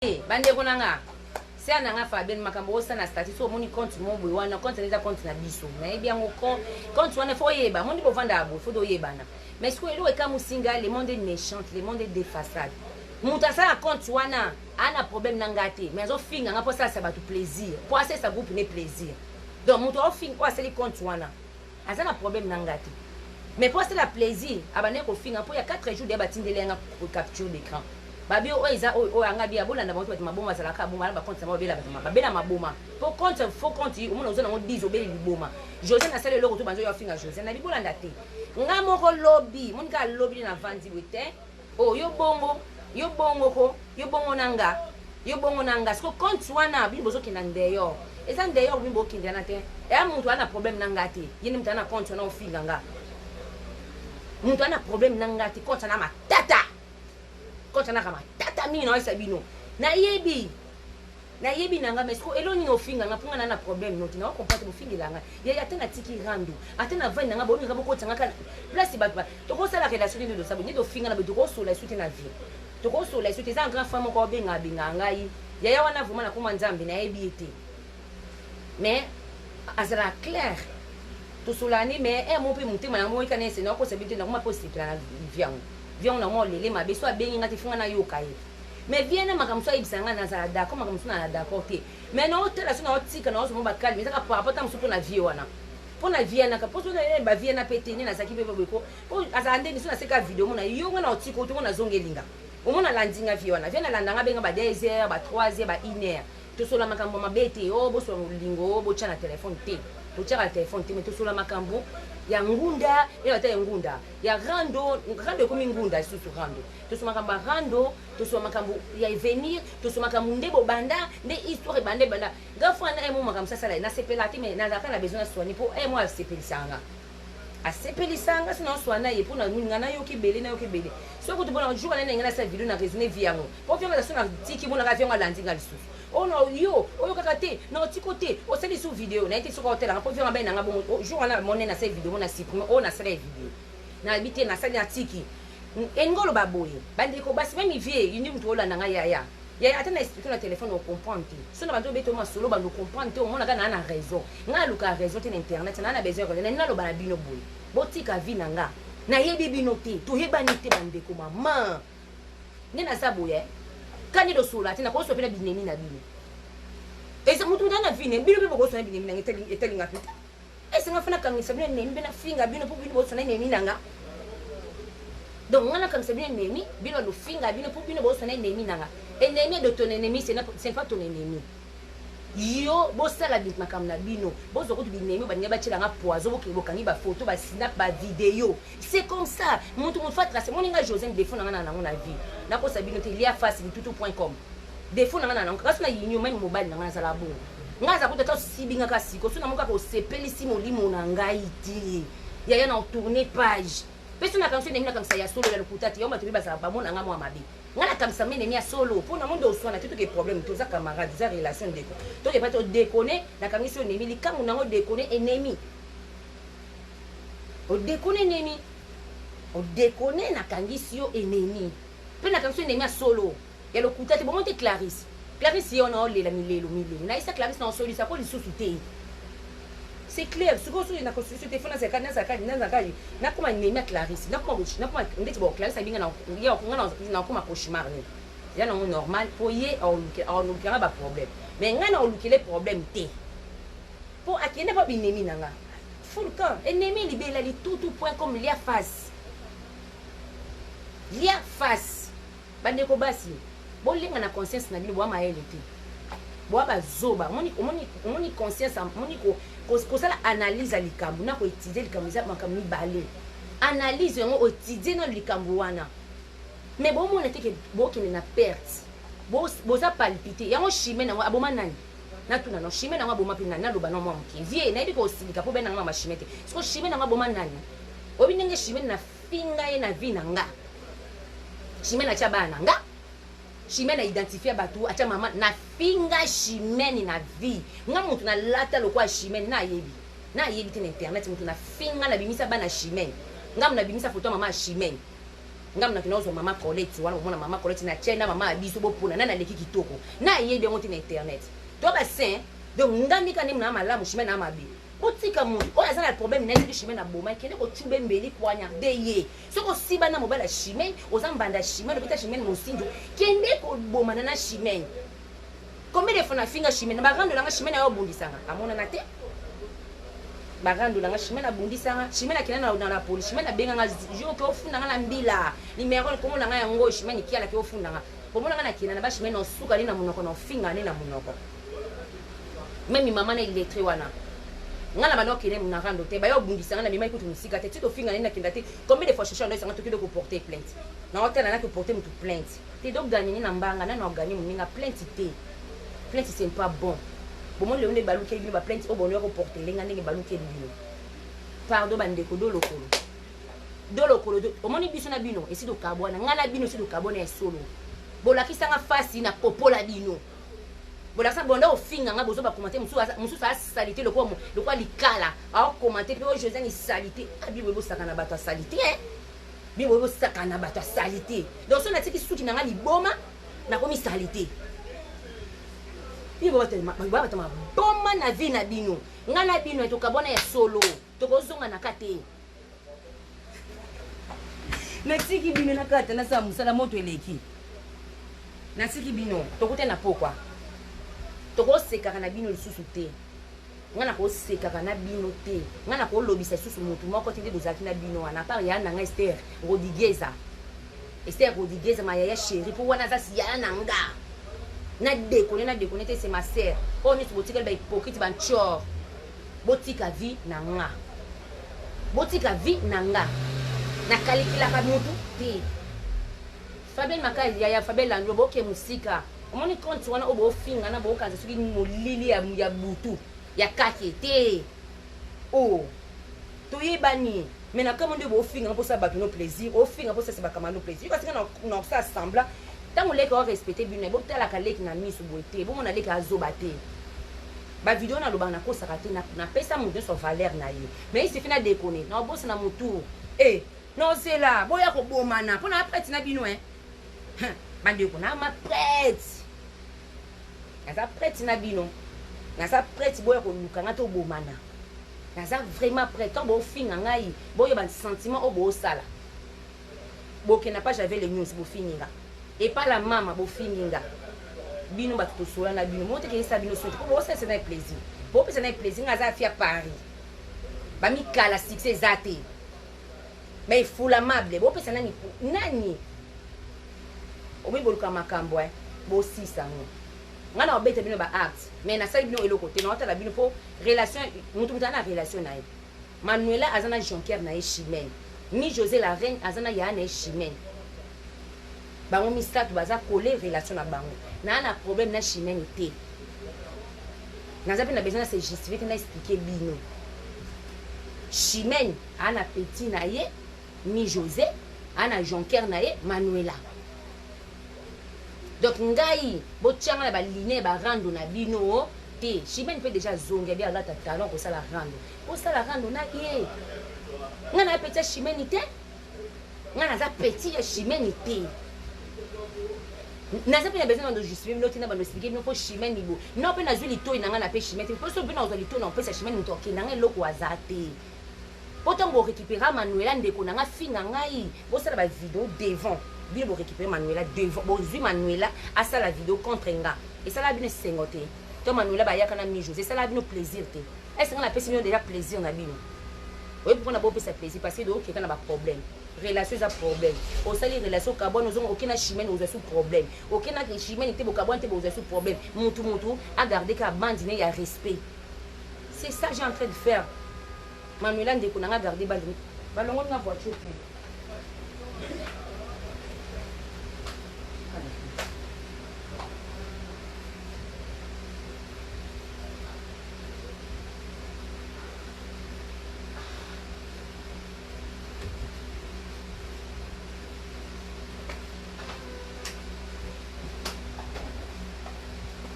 bande konanga c'est ananga Fabienne makambo osana statut so moni compte mon boy wana compte neza compte na biso na bien ngo compte wana fo yeba moni bo vanda abo fo do yebana mais ce que elo eka musinga le monde est méchant le monde est des façades muta sa compte wana ana problème nangate mais zo finga nga po ça ça ba tout plaisir pour assez ça groupe ne plaisir donc muta o finga kwa seli compte wana azana problème nangate mais pour c'est la plaisir abane ko finga po ya 4 jours de batindele nga capture d'écran babi o eza o anga bia bolanda bantu bati maboma zala ka boma ba compte mabela babela maboma po compte fo compte o mona ozana ngo 10 obeli liboma José na sale loko to banzo ya finga José na bibolanda te nga moko lobby monika lobby na vandi wete o yo bongo ko yo bongo nanga sko compte wana bimbo zo kinda ndeyo eza ndeyo bimbo kinda na te e muntu ana problème nanga te yini mtu ana compte na ofinga nga muntu ana problème nanga te compte na matata quand on a kama tata mi no sabino na yebi nanga mais ko elo ni ofinga nga punga na problème no tina comprendre bo fingi langa ya tena tiki randu atena vani nanga boni ngabo ko tanga kana place batba to ko sala relation de sabu ni do finga na be to ko sola suite na vie to ko sola suite za grand femme ko benga ngai ya wana vuma na kuma nzambe na yebi ete mais azara clair to solani mais mo pe mutima na mo ikane se na ko sabite na kuma possible na viango viens na mo lele mabe so abengi ngati funga na yoka ye mais viens makamso ibisanga na za d'accord makamso na d'accord te mais na hôtel so na otika na so mo bakali mais ça par rapport à msupo na vie wana pona vie na ka poso na ba vie na peteni na saki bebe beko po azande ni so na seka video mo na yonga na otiko to na zongelinga o mo na landinga vie wana viens na landanga benga ba 2 heures ba 3 heures ba 1 heure to so la makambo mabete o bo so lingo bo cha na téléphone te to cha na téléphone te mais to so la makambo ya ngunda ela ta ngunda ya rando komi ngunda susu rando to so makambo to so makambo ya venir to so makambo ndebo banda nde histoire bande banda gafa na emo makambo sasa na sepelati mais na za na besoin soigner pour moi asepelisanga sina soigner ye pour na ngana yo kibele na yo kibele so ko to bona jour na ngana sa video na raisonner viango pour faire ça na tiki bona ka viango landinga lisusu oh no yo oyo kaka te na otiko te o sali sous vidéo na ite soko hotel na po viango ba na ngabo jour na monné na cette vidéo na supprimer o na sala vidéo na habité na sali na tiki engolo baboye bandi ko basi même vie yindi mtu ola nanga ya atena expliquer na téléphone o comprendre so na bantu beto ma solo ba no comprendre o mona kana na raison nga luka raison te na internet na besoin ko na lo bana bino boye botika vi nanga na yebi bino te to yebani te bande ko mama nena saboye kani do sola te na ko so pena binemi na bino esa mutu na vine bino bebo ko so na binemi na eteli ngapita esa ngafana kangisa bino nembe na finga bino po bino bo so na nemi nanga donc ngana kangisa bino nemi bino lo finga bino po bino bo so na nemi nanga ennemi de ton ennemi c'est pas ton ennemi yo bo sala bit makam na bino bo zo ko tu binemi ba nyaba tshela nga poison bo ke bo kangi ba photo ba snap ba vidéo c'est comme ça mutu mo fa tracer mon nga José défaut na na na vie na ko sabino te lia face tout.com défaut na na kasi na yinyo même mobile na nga sala bo nga za ko ta sibinga ka siko so na mo ka ko sepelisi molimo na ngai ti ya na tourner page peso na kanso nemi na kansa ya solo ya lukutati yomba tubiba za ba mona nga mo amabi ngala kamsa mene mia solo pour na monde oswana tout que problème to za camarade za relation de to ke pas to déconner na kamiso nemi likangu nango déconner ennemi o déconner ennemi o déconner na kangisio ennemi pe na kanso nemi solo ya lukutati bon monte Clarisse yo na ole la milelo na isa Clarisse na solo sa ko lisusu te c'est clair ce que sur na constitution téléphone za kadi na kuma nemi Clarisse na kuma ndeti bo Clarisse abinga na ya ko na kuma cauchemar ni ya na normal pour ye on ba problème mais ngana on lukele problème te pour akene ba binemi nanga full camp ennemi libela li tout.com lia face bande ko basi bo linga na conscience na bino bo ma ele te bo ba zoba moni conscience moni ko sala analyse à likambu na ko étudier likambu za makambu balé analyse ngo étudier na likambu wana mais bon mon était que bo ki na perte bo za palpiter yango chimé na aboma nani na tuna no chimé na aboma pina na loba no mwa vie na biko silika po bena ngama chimé te so chimé na aboma nani obi ndenge chimé na finga ye na vie na nga chimé na chabana nga chimé na identifier batu acha mama na finga chimé na vie nga mutu na lata lokwa chimé na yebi te na internet mutu na finga na bimisa bana chimé nga muna bimisa photo mama chimé ngam na kinozo mama Colette wana mona mama Colette na chena mama abiso bopuna na leki kitoko na yebi ngoti na internet to ba saint donc ngandi kanem na malamu shime na mabi otika mutu oya zana problème na ndiki shime na boma kende ko tube mbeli poanya de ye soko siba na mobala shime ozambanda shime lobita shime mosinjo kende ko boma na shime combien de fois na finga shime na bagando langa shime na yo bundisanga amona na te bagando langa shime na bundisanga shime na kina na la police shime na benga nga jo ko funda nga na mbila numéro ko mona nga yango shime ni kiala ko funda nga ko mona nga na kina na ba shime no suka ni na munoko no finga ni na munoko même maman na illettré wana ngana bano kine na rando te ba yo bundisanga na mima ikutu musika te tito finga ni na kinda te combien de fois chercher ndo sanga to kido ko porter plainte na hôtel na ko porter mutu plainte te donc gagner ni na mbanga na no gagner muninga plainte te plainte c'est pas bon. Bon moi le on est balou qui ba plainte au bonheur au porter lenga ndenge balou qui bino. Pardon bandeko do lokolo. Do lokolo do. O moni biso na bino esi do kabwana ngana bino esi do kabona ya solo. Bola kisanga fasi na popola bino. Bola sa bonda ofinga nga bozo ba commenter musu sa salité le quoi likala. A commenter pe o José ni salité. Abi bo saka na bato salité hein. Bi bo saka na bato salité. Donc so na tiki suki na nga liboma na komi salité. Bibo batama boma na vie na bino ngana bino etokabona ya solo tokozonga na kate natiki bino na kate na sa musala moto eleki natiki bino tokote na pokwa tokoseka na bino lisusu te ngana ko seka na bino te ngana ko lobisa lisusu motu moko te dozaki na bino wana par ya na Esther Rodriguez ma yaya chérie pour wana za siya na nga na déconner c'est ma sœur on est botika ba hypocrite ban chor botika vie na nga na kalikila ka mutu te Fabel makazi ya Fabel landro boke musika omoni compte wana obo finga na boka suki molili ya butu ya kake te oh to yebani mena kama ndio bo finga pour ça ba no plaisir o finga pour ça c'est ba kama no plaisir parce que na ça sembla tant on leka respecter bino bo tala ka leki na misu boite bo mona leka azoba te ba video na loba na ko sakate na pesa mutu so valeur na ye mais il se fait na déconner na boss na mutu non c'est là boya ko bomana pona prête na bino hein ba ndeko na ma prête na prête na bino na sa prête boya ko lukanga to bomana na sa vraiment prête quand bo finga ngai boya ba sentiment o bo sala boke na pas j'avais les news bo fininga et pas la maman bo fininga bino ba to sola na bino monte ke sa bino so ko bo ça c'est un plaisir bo pe c'est un plaisir ngaza fi à Paris ba mi kala succès zate mais full amable bo pe c'est nani obi boluka makambo bo sisa ngo ngana obete bino ba act mais na sa bino eloko te na otala bino po relation mutu na relation na ye Manuela azana Jonker na Chimène ni José la reine azana ya na Chimène bango mistatu baza coller relation na bango na problème na Chimène te na zapi na besoin de se justifier na expliquer bino Chimène ana petit na ye ni José ana Jonker na ye Manuela donc ngai bo tianga na ba liné ba rando na bino te Chimène peut déjà zonga bien la talent ko sala rando na ye ngana petit Chimène te ngana za petit Chimène te na za pe na besoin de justifier no tina ba no expliquer no po Chimène ni bo no pe na zuli to ina ngana pe Chimène po so pe na zuli to na pe sa Chimène to ke na ngai loko azate pourtant bo récupérer Manuela ndeko na nga finga ngai bo sala ba vidéo devant bien pour récupérer Manuela devant bon zui Manuela a ça la vidéo contre nga et ça la bien sengoté to Manuela ba yaka na mi José ça la bien plaisir te est-ce qu'on a pas déjà plaisir na bino oui pour na bo pe ça plaisir parce que do quelqu'un a ba problème relation a problème au sali relation carbone nous ont aucun Chimène nous a sous problème aucun Chimène était au carbone était sous problème mutu a garder ka bandine ya respect c'est ça j'ai en train de faire Manuela ndeko na nga garder bandine balongo na voiture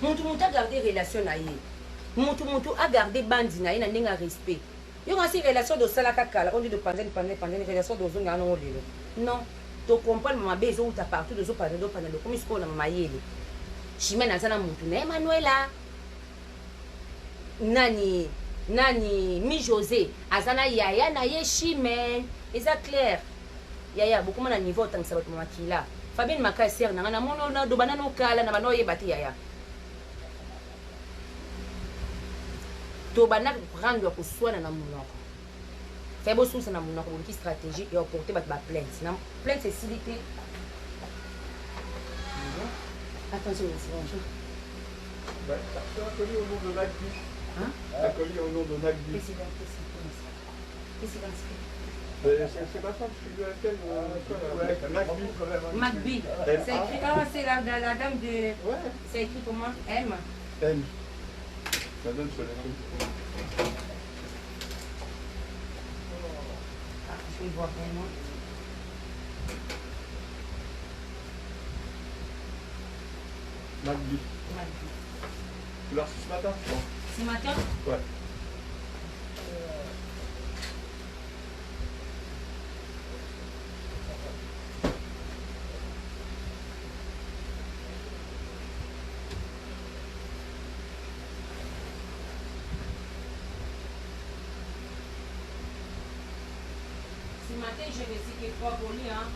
Mutu a gardé relation na ye. Mutu a gardé bandi na ye na ndenge respect. Yo kasi relation de salaka kala, on dit de pandine relation de zonga non lelo. Non. to comprendre mama be zo uta partout de zo parler do pendant le comme ce qu'on a mama yele chimene azana muntu na Emmanuela nani mi José azana yaya na ye chimene eza clair yaya beaucoup na niveau tant que ça va mama kila Fabien Maka ser na na mono na do banana kala na bano ye bati yaya to bana prendre ko soina na munoko fait beau sous na munoko qui stratégie et porter ba plainte na plainte c'est silité attention c'est bonjour bah ça a collé au nom de Nagbi hein ça a collé au nom de Nagbi c'est ma femme, je suis de laquelle Magbi. C'est écrit, c'est la dame de... Ouais. C'est écrit comment? M. M. Ça donne sur la je vais voir vraiment. Magbi. Tu l'as reçu ce matin? Ce matin? Ouais. Ce matin, j'ai reçu que 3 colis. Hein.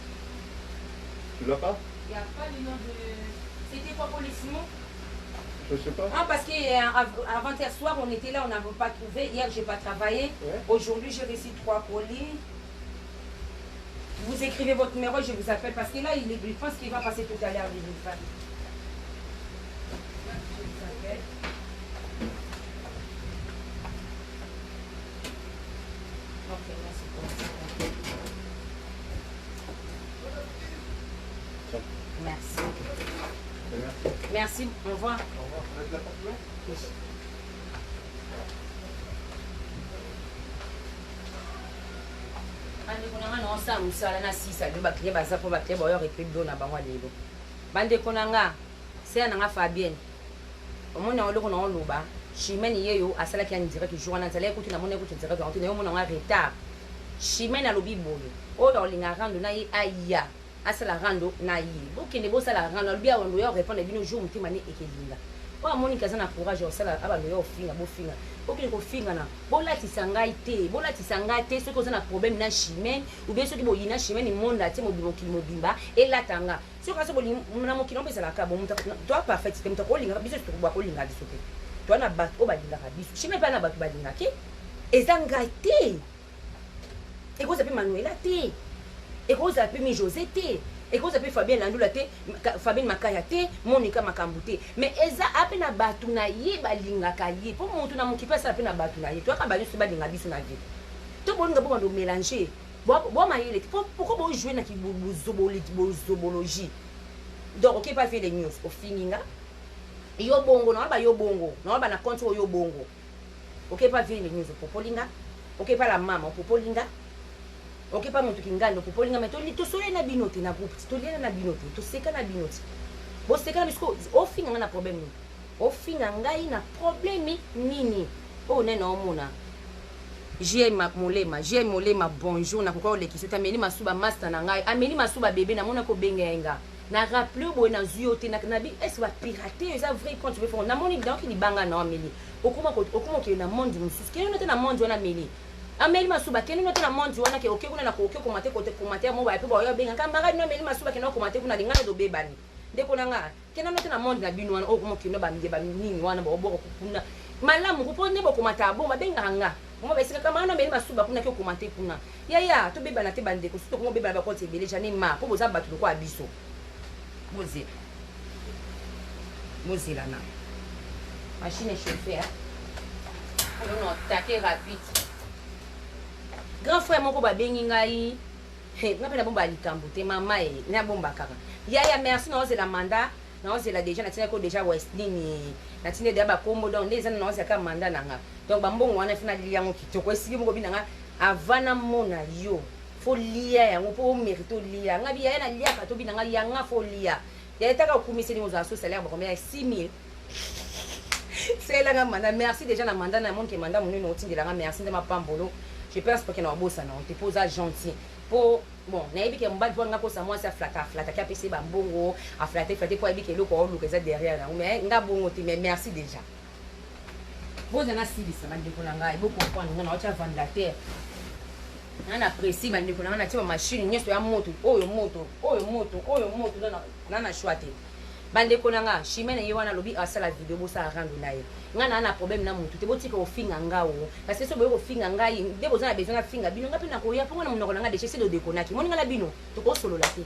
Tu l'as pas? Il n'y a pas le nom de... C'était quoi colis, Simon? Je sais pas. Ah, parce qu'avant-hier soir, on était là, on n'avait pas trouvé. Hier, je n'ai pas travaillé. Ouais. Aujourd'hui, j'ai reçu 3 colis. Vous écrivez votre numéro, je vous appelle. Parce que là, je pense qu'il va passer tout à l'heure, les enfants. Je vous appelle. Ok, merci pour ça. Merci. Merci, au revoir. Au revoir. Vous êtes la porte ouverte? Oui. bandeko na nga na osala mosala na sisa lelo baklie baza mpo baklie baoyo repeblo na bango lelo bandeko na nga seya na nga Fabienne omoni yango eloko na oloba Chimene ye yo asalaki ya direct jour wana nzala ekuti namoni ekuti direct wanti na yo mona nga retard Chimene alobi boye oyo olinga rando na ye aya asala rando na ye bokende bosala rando alobi awa ndo yo répondre bino jour motema ne ekelinga oyo amoni kaza na courage osala abando yo ofinga bofinga okende kofinga na bolatisa ngai te soki oza na problème na Chimene ou bien soki boyi na Chimene monda te mokili mobimba elatanga soki aso na mokili ombo ezalaka bo toa parfait te moto akolinga biso tokoboka kolinga biso te toa na bato oyo balingaka biso Chimene mpe na bato balingaki eza ngai te ekoza mpe Manuela te ekoza mpe mi José te ekoza mpe Fabien Landula te Fabien Makaya te Monica Makambu te mais eza ape na bato na ye balingaka ye mpo motu na mokipe asala mpe na bato na ye toyaka bato so balinga biso na vie to bolinga mpo bando mélanger bomayele te pourquoi bojouer na bozobologie donc okepa vie les news ofininga yo bongo na ba yo bongo na ba na compte yo bongo okepa vie les news popolinga okepa la mama popolinga okepa moto kingando popolinga mais to soye na binote na groupe to liena na binote to seka na binote bo seka na bisko ofinga na problème ni ofinga ngai na problème nini o nena omona JM Molema bonjour na kokwa olekisi tameli masuba master na ngai ameli masuba bébé na mona ko bengenga na rappelé boy na zuyote na bi est va pirater eza vrai quand tu veux faire na moni donc ni banga na ameli okuma ke na monde mususu ke na monde wana meli ameli masuba ke na na monde wana ke okekuna na ko komate kote komate mo ba pe boyo benga kamara no ameli masuba ke na komate kuna lingana do bebani ndeko na nga ke na na monde na bino wana okuma ke no ba mige ba nini wana ba oboko kuna malamu kuponde bo komata bo ba benga nga mo ba sika kamara no ameli masuba kuna ke komate kuna ya to beba na te bande ko suto ko beba ba ko te bele jani ma ko boza batu ko abiso Mozilla na machine chauffeur non taquer rapide grand frère moko ba bengi ngai na pena bomba likambo te mama e na bomba kaka ya merci na ozela mandat na ozela déjà na tina ko déjà west nini na tina de ba kombo donc les na ozela ka mandat na nga donc ba mbongo wana fina liyango kitoko esiki moko binanga avana mona yo folia yango po mérito lia ngabi ya na lia ka to binanga yanga folia ya etaka okumisi ni mozo aso salaire ba combien 6000 c'est là nga mandat merci déjà na mandat na monde ke mandat monino otindela nga merci ndema pambolo je je pense pas que na bossa non te posa gentil pour bon na yebi ke mbali nga ko sa moi ça flata ki apesi ba mbongo a flatter pour yebi ke loko oluka eza derrière na mais nga bongo te mais merci déjà boza na silisa bandeko na ngai boko comprendre nga na ocha vendre la terre na apprécie bandeko na nga na tia machine nyeso ya moto oyo moto na choix te bandeko na nga Chimene ye wana lobi asala video bosa rando na ye nga na problème na mutu te botika ofinga ngao parce que so boyo ofinga ngai de boza na besoin na finga bino nga pe na koya ponga na munoko na nga de chez de dekonaki moninga la bino to ko solo la te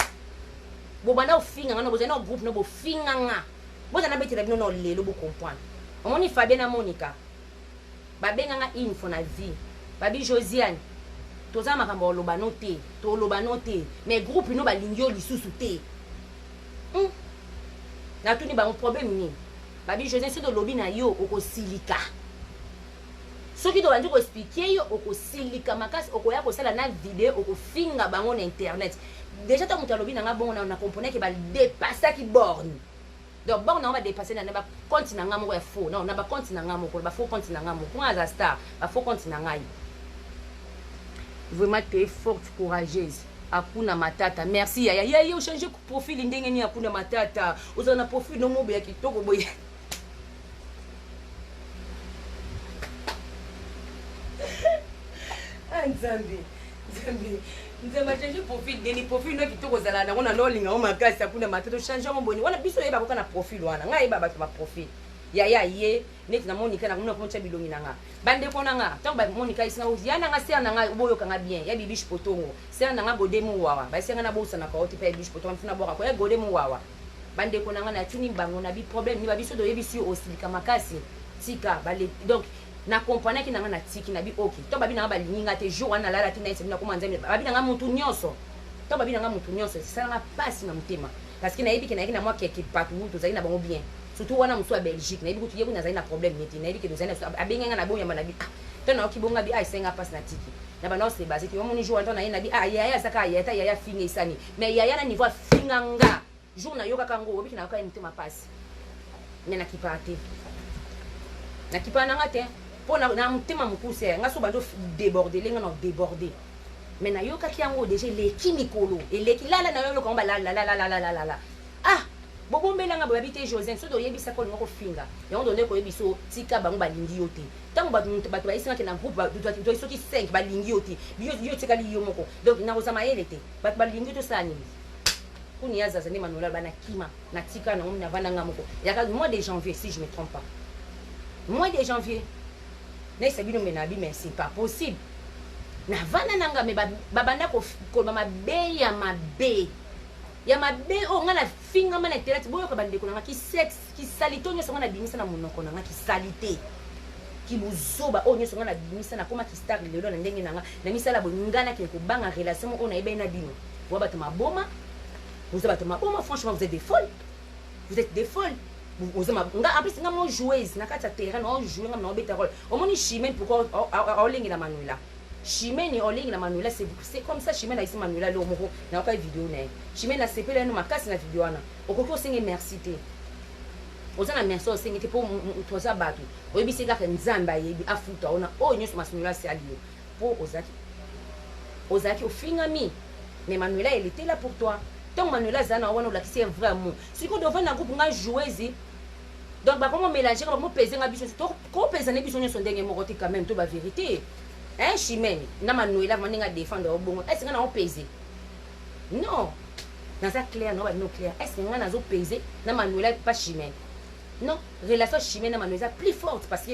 bo banda ofinga nga no boza na groupe no bo finga nga boza na betela bino no lelo bo comprendre omoni Fabien na Monica babenga nga info na vie babi Josiane toza makambo lobano te to lobano te mais groupe no balingio lisusu te na tuni ba problème ni babi Josiane so de lobi na yo okosilika soki to bandi ko expliquer yo okosilika makasi okoya ko sala na vidéo okofinga bango na internet déjà ta muta lobi na nga bongo na comprendre que ba dépasser ki borne donc borne on va dépasser na ba compte na nga moko ya faux non na ba compte na nga moko ba faux compte na nga moko pour za star ba faux compte na nga vraiment tu es forte courageuse Akuna Matata merci ya yo changer profil ndenge ni Akuna Matata uzana profil no mobe ya kitoko boye Nzambi nzema changer profil ndeni profil no kitoko zala na ngona no linga o makasi Akuna Matata changer mboni wana biso yeba ko na profil wana ngai ba ba profil ya ye net na Monica na kuna koncha bilongi nanga bande kona nga tant ba Monica isinga yana nga ser nanga boyo kanga bien ya bibish potongo ser nanga godemu wawa ba senga na bosa na kaoti pa bibish potongo mfuna boka ko ya godemu wawa bande kona nga na tuni bango na bi problème ni ba biso do yebisi osilika makasi tika bale donc na comprendre ki nanga na tiki na bi okay to ba bi nanga ba lininga te jour wana lala tina ese na ko manzami ba bi nanga mutu nyonso to ba bi nanga mutu nyonso c'est nga passe na mutema parce que na yebi ki na moi quelque part où to zali na bango bien surtout wana musu ya Belgique na yebi kutu yebu na zali na problème neti na yebi ke dozali na abenga na boya mana bi to na okibonga bi ai senga passe na tiki na bana se base ti omoni jour wana na ye na bi ya saka ya ta ya finga isani mais ya na niveau finga nga jour na yoka kango obi na ka mutema passe mais na kipate na kipana ngate po na mutema mukuse nga so bando déborder lenga na déborder mais na yoka ki yango déjà les kimikolo et les kilala na yo ko ba la ah bobombela nga babite José so do yebisa ko ngoko finga yango donné ko yebiso tika bango balingi yote tango bato ba isinga ke na groupe ba do soki 5 balingi yote yo tika li yo moko donc na kozama yelete bato balingi to sani kuni yaza zane Manuela bana kima na tika na na vana nga moko ya mois de janvier si je me trompe pas mois de janvier na sabino menabi mais c'est pas possible na vana nanga me babanda ko mabe ya mabe o nga na finga mana terate boyo ko bande ko nga ki sex ki salito nyo na bimisa na munoko nga ki salite ki buzoba o nyo nga na bimisa na koma ki star lelo na ndenge nga na misala bo ngana ke ko banga relation o na ebe na bino bo bato maboma vous êtes maboma franchement vous êtes des folles vous êtes nga en plus nga mo joueuse na kata terrain on jouer nga na beta rôle o moni Chimene pourquoi o lengi na Manuela Chimene olingi na Manuela c'est comme ça Chimene a ici Manuela le moko na ka vidéo na Chimene a sepela no makasi na vidéo na okoko singe merci te ozana merci o singe te po toza batu oyebisi ka nzamba yebi afuta ona o nyoso Manuela c'est alio po ozaki ofinga mi mais Manuela elle était là pour toi donc Manuela zana wana la c'est vraiment si ko devant na groupe nga joueuse donc ba comment mélanger comment peser nga biso to ko peser na biso nyoso ndenge moko te quand même to ba vérité hein Chimene na Manuela maninga défendre au bon est-ce que na on peser non dans ça clair non non clair est-ce que na zo peser na Manuela pas Chimene non relation Chimene na Manuela plus forte parce que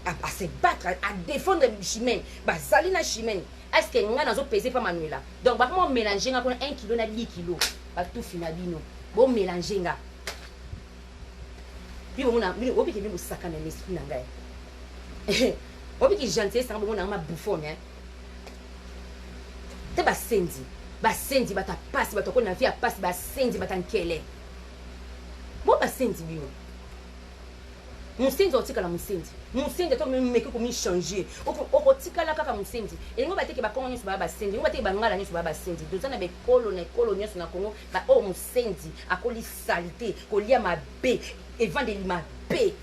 à se battre à défendre Chimene ba salina Chimene est-ce que na zo peser pas Manuela donc ba comment mélanger nga 1 kg na 10 kg ba tout finabino bon mélanger nga puis on a obi ke bi saka na l'esprit na ngai obi ki gentil ça bon na ma bouffon hein te ba sendi bata passe bata ko na vie a passe ba sendi bata nkele bo ba sendi bio musendi otikala musendi to meke ko mi changer oko tikala kaka musendi elingo bateke ba konyo so ba sendi ngo bateke ba ngala nyo so ba sendi dozana be kolonio so na Congo ba o musendi akoli salité kolia mabe evangeli mabe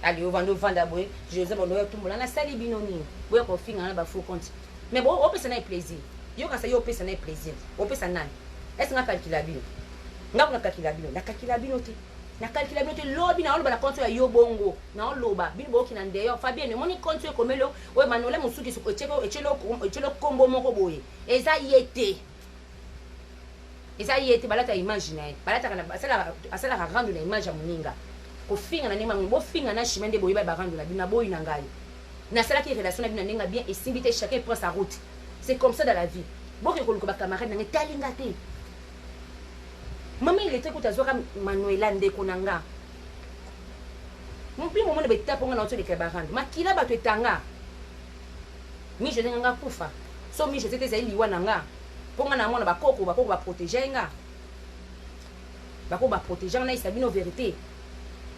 allez vanda boy José bono tumbola na sali bino ni boya ko finga na ba faux compte mais bon on peut ça na plaisir yo ka ça yo peut ça na plaisir on peut ça nan est-ce nga calcula bino nga calcula bino na calcula bino te na calcula bino te lobi na oloba na compte ya yo bongo na oloba bino boki na ndeyo Fabien moni compte yo komelo o Manola musuki so echelo kombo moko boye eza yete balata image na balata kana asala ka rendre na image ya moninga ko finga na nema bo finga na chimende boye ba rendre la bina boye na ngai na sala ki relation na bina nenga bien et simbité chacun prend sa route c'est comme ça dans la vie bo ke ko ba camarade na talinga te mama il était kutazwa Manuela ndeko nanga mon primo mona beta ponga na oto de kabarande makila bato etanga mi je nga kufa so mi je tete za liwa nanga ponga na mona bakoko ba protéger nga ba protéger na isabino vérité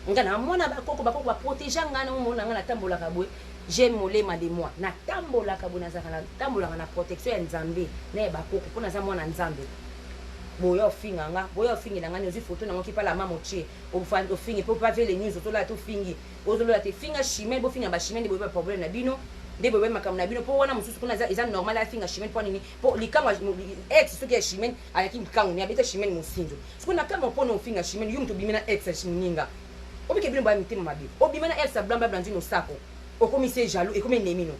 nga na mona bakoko ba protéger nga na mona nga na tambola kabwe j'aime molema de moi na tambola kabwe na zaka na tambola na protection ya nzambe na bakoko pona za mona nzambe boya ofinga nga boya ofinga nga nyozi photo na ngoki pala mama oche ofando ofinga po pa vele news otola to fingi otola te finga chimel bo finga ba chimel bo problème na bino de bobe makam na bino po wana mususu kuna za normal a finga chimel po nini po likangwa ex so ke chimel ayaki likangu ni abeta chimel musinzo sikuna kama po no finga chimel yum to bimena ex chimuninga obike bino ba mitima mabi obimena ex blamba blandino sako okomise jaloux ekomi nemino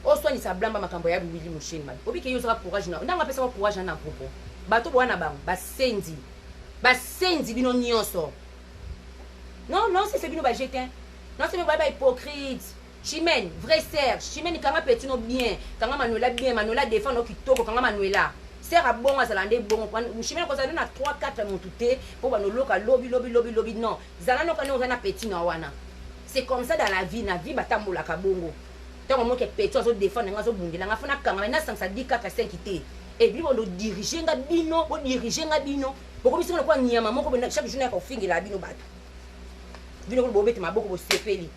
oswani sa blamba makambo ya Willy Musheni mabi obike yo sera courage na ndanga pesa courage na propos bato bwana bango basenzi bino nyonso non c'est bino ba jetin non c'est ba hypocrite Chimène vrai sœur Chimène kanga petit no bien kanga Manuela bien Manuela défend no kitoko kanga Manuela sœur a bon azalande bon Chimène ko zalana 3 4 montute pour ba no loka lobby non zalana no kana na petit na wana c'est comme ça dans la vie batambola ka bongo tant mo ke petit azo défendre nga zo bundela nga fona kanga na 5 4 5 te et puis on diriger nga bino boko biso kwa nyama moko chaque jour na ko fingela bino bato bino ko bobete maboko bo sepeli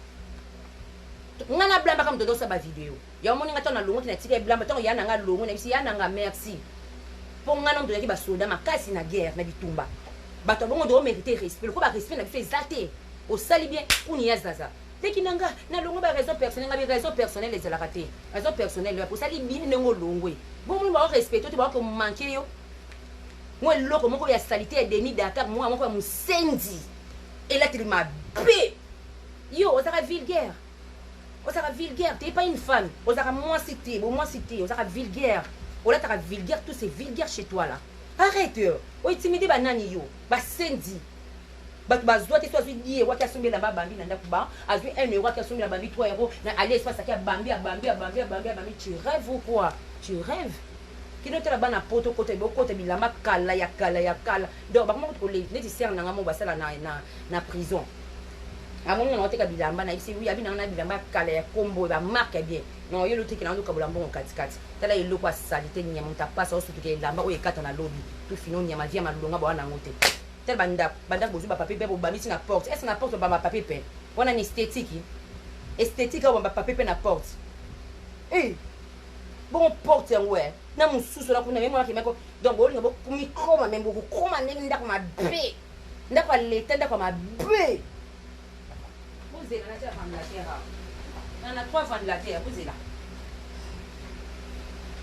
ngana blamba kam dodo sa ba video ya moni ngata na longo tina tika blamba tango yana nga longo na bisi yana nga merci po ngana ndo yaki ba soda makasi na guerre na bitumba bato bongo do mériter respect ko ba respect na biso ezate au sali bien kuni ya zaza teki nanga na longo ba raison personnelle les la raté raison personnelle pour sali bien nengo longwe bon mo ba respecter to ba ko manquer yo mo loko moko ya salité ya Denis Dakar mo moko ya musendi et là tu m'a bé yo osaka vulgaire t'es pas une femme osaka moi cité osaka vulgaire ola ta vulgaire tout c'est vulgaire chez toi là arrête o intimidé banani yo basendi bato bazwa te so azwi die waki asombela babambi na ndako ba azwi 1 euro waki asombela babambi 3 euros na ali espace aki abambi tu rêves ou quoi tu rêves kino tela bana poto kote bokote bilamba kala ya kala donc bakoma ko le neti ser nanga mo basala na prison amoni na oteka bilamba na isi oui abina na bilamba kala ya kombo ba marque bien non yo lutiki na nduka bulambo katikati tala yelo kwa salite nyama mutapasa osu tuke lamba o ekata na lobby tu fino nyama via malonga ba wana ngote tel banda bozu ba papier pe bo bamisi na porte est-ce na porte ba papier pe wana ni esthétique ba papier pe na porte bon porte ouais na mususu la kuna memo akimeko donc bolinga bo kumikoma membo kukoma ndenge ndako mabe ndako aleta ndako mabe bozela na tia femme la terre na 3 femmes de la terre bozela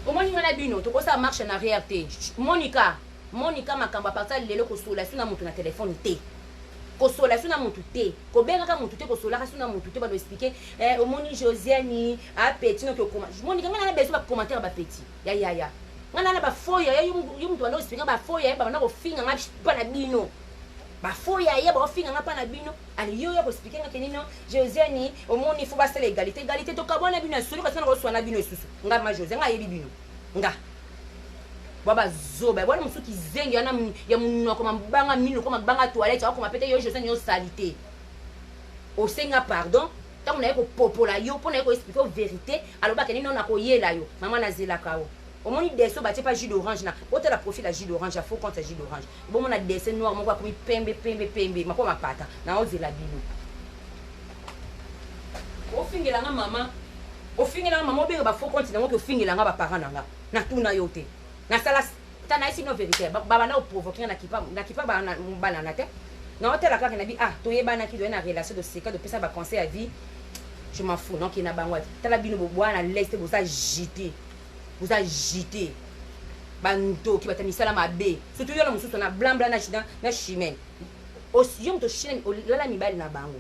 omoni ngana bino to kosa marche en arrière te Monica makamba parta lelo ko sola suna mutu na téléphone te ko sola suna mutu te ko benga ka mutu te ko sola suna mutu te ba do expliquer omoni Josiane a petit no ko koma Monica ngana na beso ba commentaire ba petit ya ngana na ba foya ya yum to ndo expliquer ba foya ba na ko finga nga pa na bino ba foya ya ba finga nga pa na bino ali yo ya ko expliquer nga kenino Josiane omoni faut ba sala égalité to ka bona bino solo ka sana ko swana bino susu nga ma Josiane nga yebi bino nga baba zoba bwana musuki zengi yana ya munoko mabanga mino ko mabanga toilette ko mapete yo Josiane yo salité o senga pardon tant on a ko popola yo pona ko expliquer vérité alors ba kenino na ko yela yo mama na zela kao au moins deso ba pas jus d'orange na autre la profil la jus d'orange faut quand jus d'orange bon mon a dessin noir mon ko mi pembe mako mapata na o zela bino o fingela nga mama obe ba faut quand na ko fingela nga ba parents na tuna yote na sala tana isi no vérité baba na provoquer na kipa ba na te Non, tu es là quand il a tu es qui doit une relation de séquence, de ça va conseil à vie. Je m'en fous, non, qui n'a pas moi. Tu as la bine au bois, à l'est, vous agitez. Vous agitez. Banto qui va te misala ma bé. Surtout, il y a un blanc, na chimène. Aussi, on te chine, là, mi bal na bango.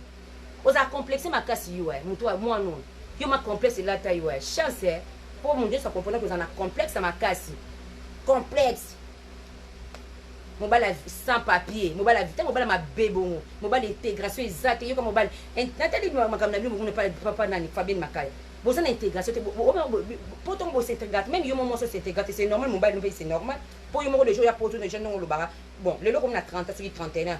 Vous a complexé ma casse, moi non. Yo ma complexe là, taille, chance, pour mon Dieu, ça comprend que vous en a complexe à ma casse. Complexe. Mon bal sans papier, mon bal la vitesse, mon bal ma bébon, mon bal l'intégration exacte, yo comme mon bal. Nathalie ma comme nabi, mon pas nani Fabien Makaya. Vous en intégration, pour ton beau s'intégrer, même yo mon s'intégrer, c'est normal, mon bal c'est normal. Pour yo mon les jours ya pour tout les jeunes non le bara. Bon, le lot comme na 30 sur 31.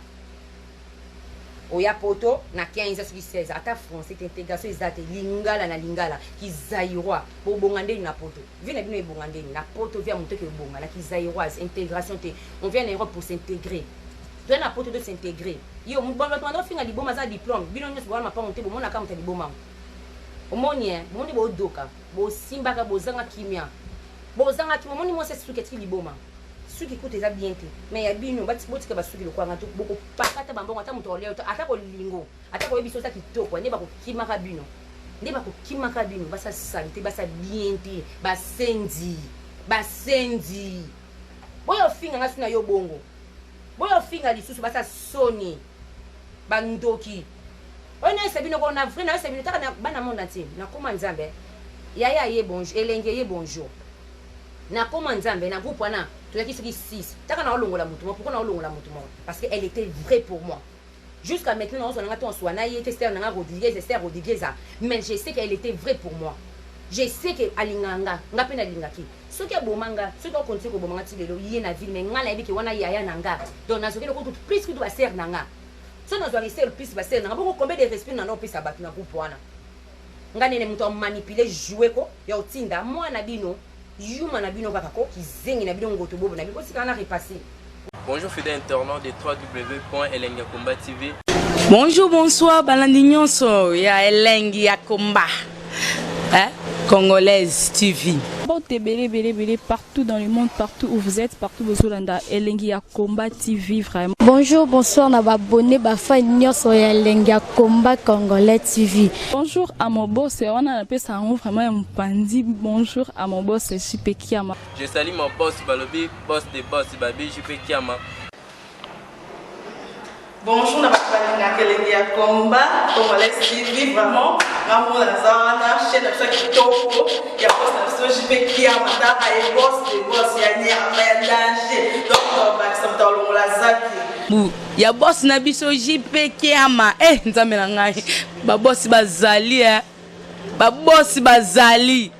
Oya poto na 15 sur 16 ata français intégration exacte lingala na lingala kizairwa bo bongande na poto vient na bino e bongande na poto vient monter que bongala kizairwa intégration te on vient en Europe pour s'intégrer doit na poto de s'intégrer yo bon ba finga liboma za diplôme bino nyos bo ma pa monter bo mona ka monter liboma omoni moni bo doka bo simba ka bo zanga kimia moni mo se suketi liboma ceux qui écoutent bien mais il y a bien nous bati boti ka basuki lokwa ngato boko pakata bambongo ata muto leo ata ko lingo ata ko biso sa kitoko ne ba ko kimaka bino basa santé basa bien te basendi boyo finga ngasu na yo bongo boyo finga lisusu basa soni bandoki ona sabino ko na vrai na sabino taka na bana monde entier na koma nzambe yaya ye bonjour elenge ye bonjour na koma nzambe na groupe wana tu as qui 6 taka na olongola mutu pourquoi na olongola mutu parce que elle était vraie pour moi jusqu'à maintenant on a ton soana y était Esther nanga Rodriguez mais je sais qu'elle était vraie pour moi je sais que alinganga ngape na lingaki ce qui bomanga ce qui continue ko bomanga ti lelo yé na ville mais ngala yebi ke wana yaya nanga donc na soki ko tout plus que doit ser nanga so na zoa ser plus ba ser nanga boko combien de respect na no pesa batu na groupe wana ngane ne mutu manipuler jouer ko ya otinda moi na bino yuma na bino bakako kizengi na bino ngoto bobo na bino sika na repasser. Bonjour fidèles internautes de www.elengiakomba TV. Bonjour, bonsoir, balandignon so ya Elengiakomba. Congolaise TV. Bon, belé partout dans le monde, partout où vous êtes, partout où vous êtes, Elengiakomba TV vraiment. Bonjour, bonsoir, na abonné bafa nyonso ya Elengiakomba Congolais TV. Bonjour à mon boss, on a appelé ça vraiment un pandi. Bonjour à mon boss, JP Kiama. Je salue mon boss Balobi, boss des boss Babi, JP Kiama. Bonjour, na Elengiakomba Congolais TV vraiment. Maman la zana, chaîne de chaque topo, il y a boss na JP Kiama, ta ay boss des boss ya ni a danger. Donc on va s'entendre la zaki. Ya boss na biso JP Kiama nzambe na ngai ba boss bazali ba boss bazali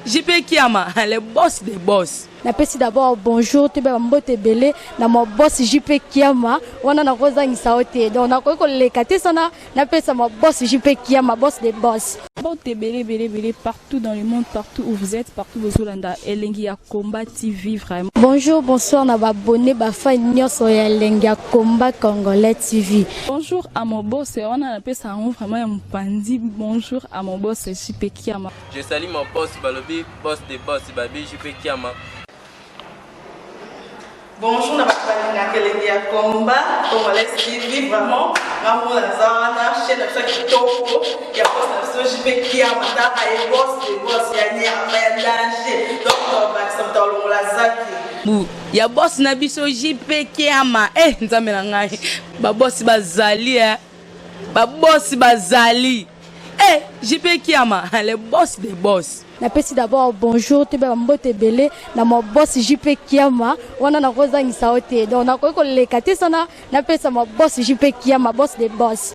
JP Kiama le boss des boss. Napesi d'abord bonjour te ba mbote belé na mo boss JP Kiama wana na kozangisa ote donc na ko lekate sana napesa mo boss JP Kiama boss des boss. Bon, belé partout dans le monde, partout où vous êtes, partout où vous êtes, Elengiakomba TV vraiment. Bonjour, bonsoir, na abonné bafa nyonso ya Elengiakomba Congolais TV. Bonjour à mon boss, on a appelé ça vraiment un pandi. Bonjour à mon boss, JP Kiama. Je salue mon boss Balobi, boss des boss Babi, JP Kiama. Bonjour, na Elengiakomba Congolais TV vraiment. Maman la zana, chaîne de chaque topo, il y a boss na JP Kiama, ta ay boss des boss ya ni a danger. Donc on va s'entendre la zaki. Ya boss na biso JP Kiama nzambe na ngai ba boss bazali ba boss bazali JP Kiama le boss des boss. Napesi d'abord bonjour te ba mbote belé na mo boss JP Kiama wana na kozangisa ote donc na ko lekate sana napesa mo boss JP Kiama boss des boss.